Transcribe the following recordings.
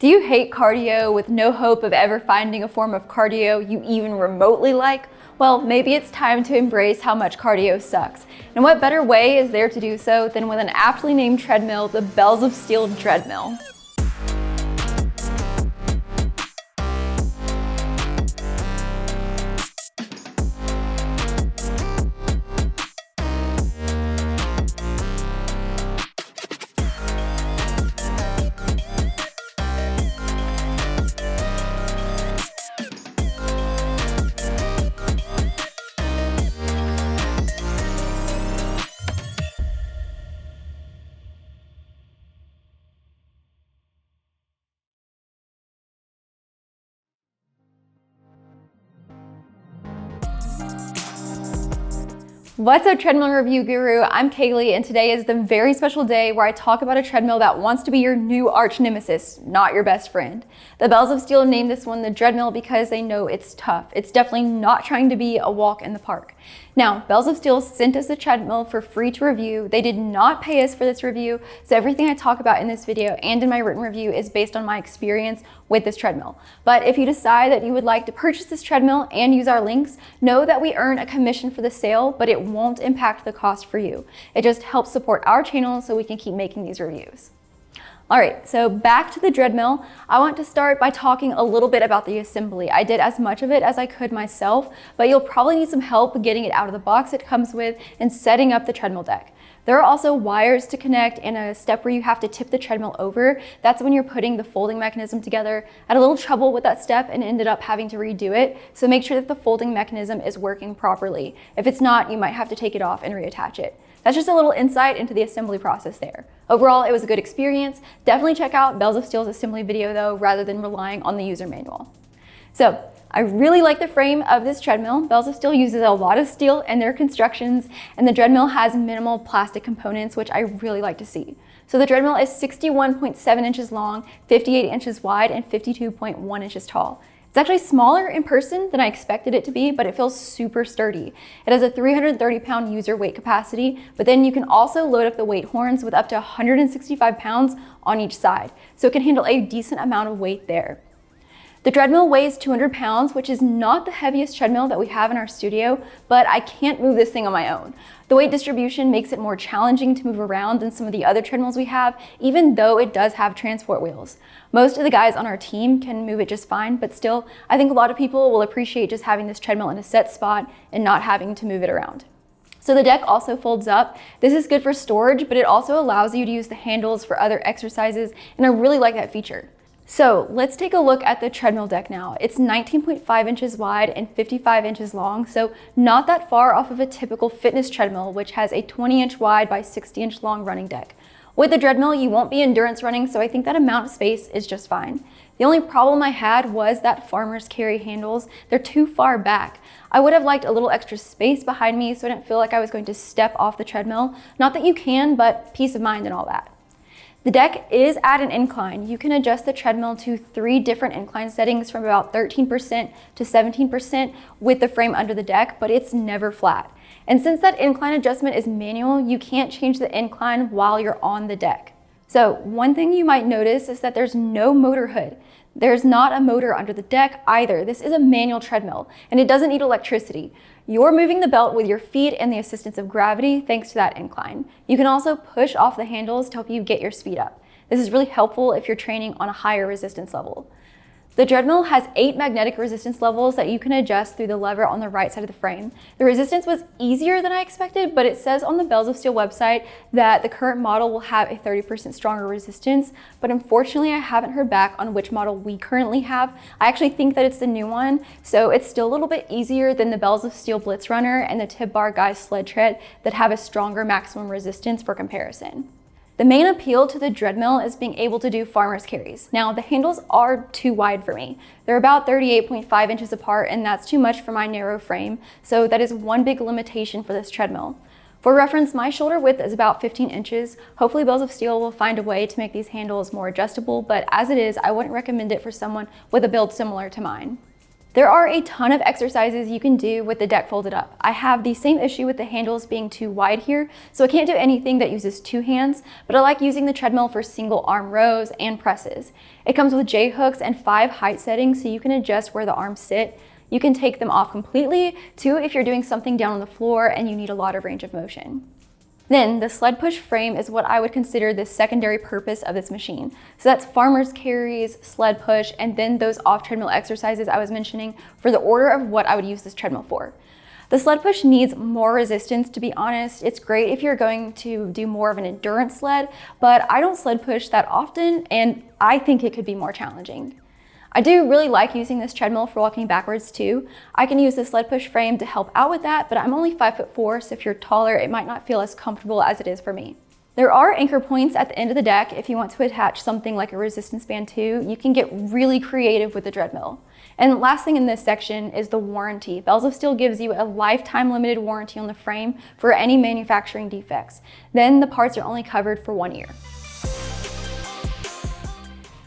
Do you hate cardio with no hope of ever finding a form of cardio you even remotely like? Well, maybe it's time to embrace how much cardio sucks. And what better way is there to do so than with an aptly named treadmill, the Bells of Steel Dreadmill. What's up, treadmill review guru? I'm Kaylee, and today is the very special day where I talk about a treadmill that wants to be your new arch nemesis, not your best friend. The Bells of Steel named this one the Dreadmill because they know it's tough. It's definitely not trying to be a walk in the park. Now, Bells of Steel sent us a treadmill for free to review. They did not pay us for this review, so everything I talk about in this video and in my written review is based on my experience with this treadmill. But if you decide that you would like to purchase this treadmill and use our links, know that we earn a commission for the sale, but it won't impact the cost for you. It just helps support our channel so we can keep making these reviews. All right, so back to the Dreadmill. I want to start by talking a little bit about the assembly. I did as much of it as I could myself, but you'll probably need some help getting it out of the box it comes with and setting up the treadmill deck. There are also wires to connect and a step where you have to tip the treadmill over. That's when you're putting the folding mechanism together. I had a little trouble with that step and ended up having to redo it, so make sure that the folding mechanism is working properly. If it's not, you might have to take it off and reattach it. That's just a little insight into the assembly process there. Overall, it was a good experience. Definitely check out Bells of Steel's assembly video though, rather than relying on the user manual. So, I really like the frame of this treadmill. Bells of Steel uses a lot of steel in their constructions, and the Dreadmill has minimal plastic components, which I really like to see. So the Dreadmill is 61.7 inches long, 58 inches wide, and 52.1 inches tall. It's actually smaller in person than I expected it to be, but it feels super sturdy. It has a 330-pound user weight capacity, but then you can also load up the weight horns with up to 165 pounds on each side, so it can handle a decent amount of weight there. The Dreadmill weighs 200 pounds, which is not the heaviest treadmill that we have in our studio, but I can't move this thing on my own. The weight distribution makes it more challenging to move around than some of the other treadmills we have, even though it does have transport wheels. Most of the guys on our team can move it just fine, but still, I think a lot of people will appreciate just having this treadmill in a set spot and not having to move it around. So the deck also folds up. This is good for storage, but it also allows you to use the handles for other exercises, and I really like that feature. So let's take a look at the treadmill deck now. It's 19.5 inches wide and 55 inches long, so not that far off of a typical fitness treadmill, which has a 20-inch wide by 60-inch long running deck. With the Dreadmill, you won't be endurance running, so I think that amount of space is just fine. The only problem I had was that farmer's carry handles. They're too far back. I would have liked a little extra space behind me so I didn't feel like I was going to step off the treadmill. Not that you can, but peace of mind and all that. The deck is at an incline. You can adjust the treadmill to 3 different incline settings from about 13% to 17% with the frame under the deck, but it's never flat. And since that incline adjustment is manual, you can't change the incline while you're on the deck. So one thing you might notice is that there's no motor hood. There's not a motor under the deck either. This is a manual treadmill, and it doesn't need electricity. You're moving the belt with your feet and the assistance of gravity thanks to that incline. You can also push off the handles to help you get your speed up. This is really helpful if you're training on a higher resistance level. The Dreadmill has 8 magnetic resistance levels that you can adjust through the lever on the right side of the frame. The resistance was easier than I expected, but it says on the Bells of Steel website that the current model will have a 30% stronger resistance, but unfortunately I haven't heard back on which model we currently have. I actually think that it's the new one, so it's still a little bit easier than the Bells of Steel Blitz Runner and the Tib Bar Guys Sled Tread that have a stronger maximum resistance for comparison. The main appeal to the Dreadmill is being able to do farmer's carries. Now, the handles are too wide for me. They're about 38.5 inches apart, and that's too much for my narrow frame, so that is one big limitation for this treadmill. For reference, my shoulder width is about 15 inches. Hopefully Bells of Steel will find a way to make these handles more adjustable, but as it is, I wouldn't recommend it for someone with a build similar to mine. There are a ton of exercises you can do with the deck folded up. I have the same issue with the handles being too wide here, so I can't do anything that uses 2 hands, but I like using the treadmill for single arm rows and presses. It comes with J hooks and 5 height settings, so you can adjust where the arms sit. You can take them off completely, too, if you're doing something down on the floor and you need a lot of range of motion. Then the sled push frame is what I would consider the secondary purpose of this machine. So that's farmer's carries, sled push, and then those off treadmill exercises I was mentioning for the order of what I would use this treadmill for. The sled push needs more resistance, to be honest. It's great if you're going to do more of an endurance sled, but I don't sled push that often, and I think it could be more challenging. I do really like using this treadmill for walking backwards too. I can use the sled push frame to help out with that, but I'm only 5'4", so if you're taller, it might not feel as comfortable as it is for me. There are anchor points at the end of the deck if you want to attach something like a resistance band too. You can get really creative with the treadmill. And last thing in this section is the warranty. Bells of Steel gives you a lifetime limited warranty on the frame for any manufacturing defects. Then the parts are only covered for 1 year.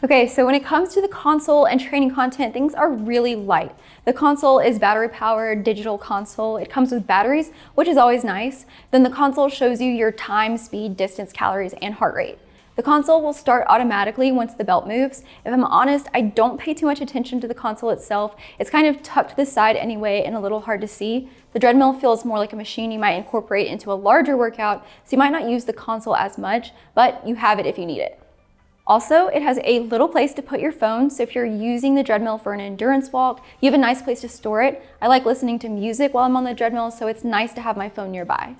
Okay, so when it comes to the console and training content, things are really light. The console is battery-powered digital console. It comes with batteries, which is always nice. Then the console shows you your time, speed, distance, calories, and heart rate. The console will start automatically once the belt moves. If I'm honest, I don't pay too much attention to the console itself. It's kind of tucked to the side anyway and a little hard to see. The treadmill feels more like a machine you might incorporate into a larger workout, so you might not use the console as much, but you have it if you need it. Also, it has a little place to put your phone, so if you're using the treadmill for an endurance walk, you have a nice place to store it. I like listening to music while I'm on the treadmill, so it's nice to have my phone nearby.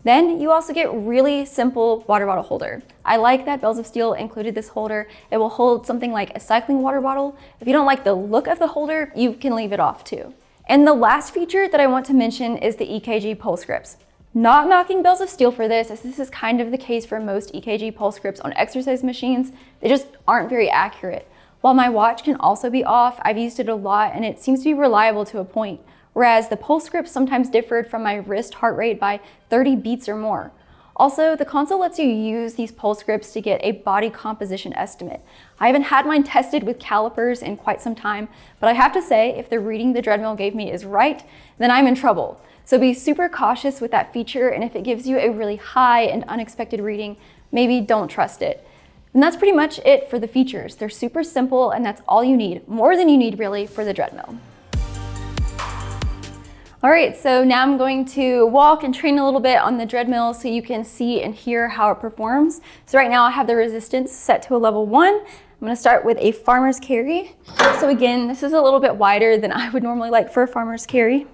Then you also get really simple water bottle holder. I like that Bells of Steel included this holder. It will hold something like a cycling water bottle. If you don't like the look of the holder, you can leave it off too. And the last feature that I want to mention is the EKG pulse grips. Not knocking Bells of Steel for this, as this is kind of the case for most EKG pulse grips on exercise machines. They just aren't very accurate. While my watch can also be off, I've used it a lot and it seems to be reliable to a point, whereas the pulse grips sometimes differed from my wrist heart rate by 30 beats or more. Also, the console lets you use these pulse grips to get a body composition estimate. I haven't had mine tested with calipers in quite some time, but I have to say, if the reading the treadmill gave me is right, then I'm in trouble. So be super cautious with that feature, and if it gives you a really high and unexpected reading, maybe don't trust it. And that's pretty much it for the features. They're super simple, and that's all you need, more than you need really for the treadmill. All right, so now I'm going to walk and train a little bit on the treadmill so you can see and hear how it performs. So right now I have the resistance set to a level 1. I'm gonna start with a farmer's carry. So again, this is a little bit wider than I would normally like for a farmer's carry,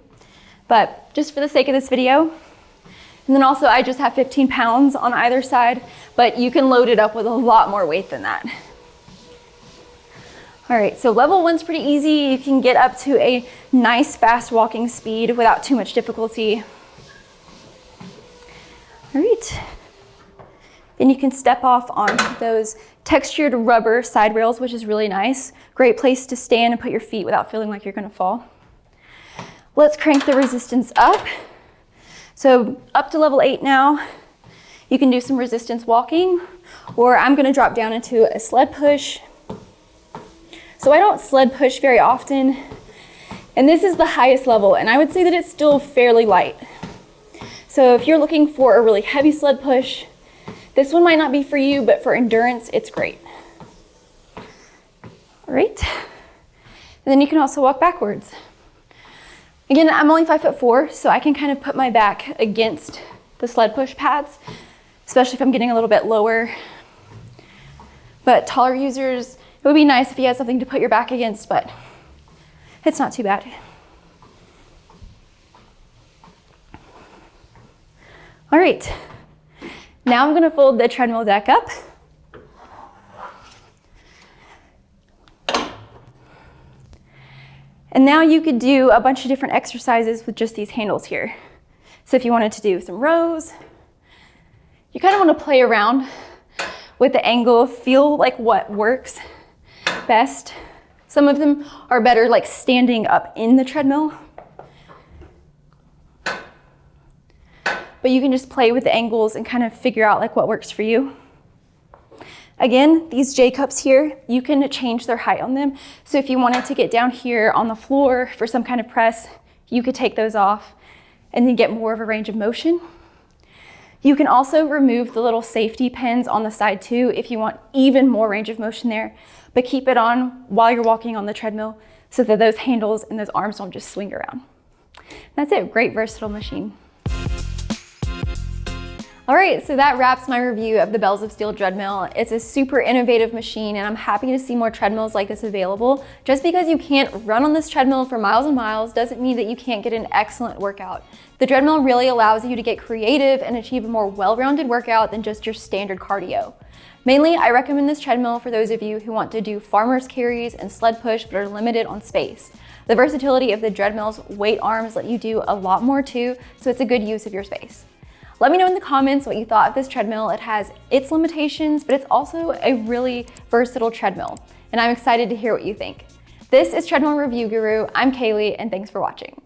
but just for the sake of this video. And then also I just have 15 pounds on either side, but you can load it up with a lot more weight than that. All right, so level 1's pretty easy. You can get up to a nice fast walking speed without too much difficulty. All right. Then you can step off on those textured rubber side rails, which is really nice. Great place to stand and put your feet without feeling like you're gonna fall. Let's crank the resistance up. So up to level 8 now. You can do some resistance walking, or I'm gonna drop down into a sled push. So I don't sled push very often, and this is the highest level, and I would say that it's still fairly light. So if you're looking for a really heavy sled push, this one might not be for you, but for endurance, it's great. All right, and then you can also walk backwards. Again, I'm only 5'4", so I can kind of put my back against the sled push pads, especially if I'm getting a little bit lower. But taller users, it would be nice if you had something to put your back against, but it's not too bad. All right, now I'm gonna fold the treadmill deck up. And now you could do a bunch of different exercises with just these handles here. So if you wanted to do some rows, you kind of want to play around with the angle, feel like what works best. Some of them are better like standing up in the treadmill. But you can just play with the angles and kind of figure out like what works for you. Again, these J cups here, you can change their height on them. So if you wanted to get down here on the floor for some kind of press, you could take those off and then get more of a range of motion. You can also remove the little safety pins on the side too if you want even more range of motion there, but keep it on while you're walking on the treadmill so that those handles and those arms don't just swing around. That's it, great versatile machine. All right, so that wraps my review of the Bells of Steel Dreadmill. It's a super innovative machine, and I'm happy to see more treadmills like this available. Just because you can't run on this treadmill for miles and miles doesn't mean that you can't get an excellent workout. The treadmill really allows you to get creative and achieve a more well-rounded workout than just your standard cardio. Mainly, I recommend this treadmill for those of you who want to do farmer's carries and sled push but are limited on space. The versatility of the Dreadmill's weight arms let you do a lot more too, so it's a good use of your space. Let me know in the comments what you thought of this treadmill. It has its limitations, but it's also a really versatile treadmill, and I'm excited to hear what you think. This is Treadmill Review Guru. I'm Kaylee, and thanks for watching.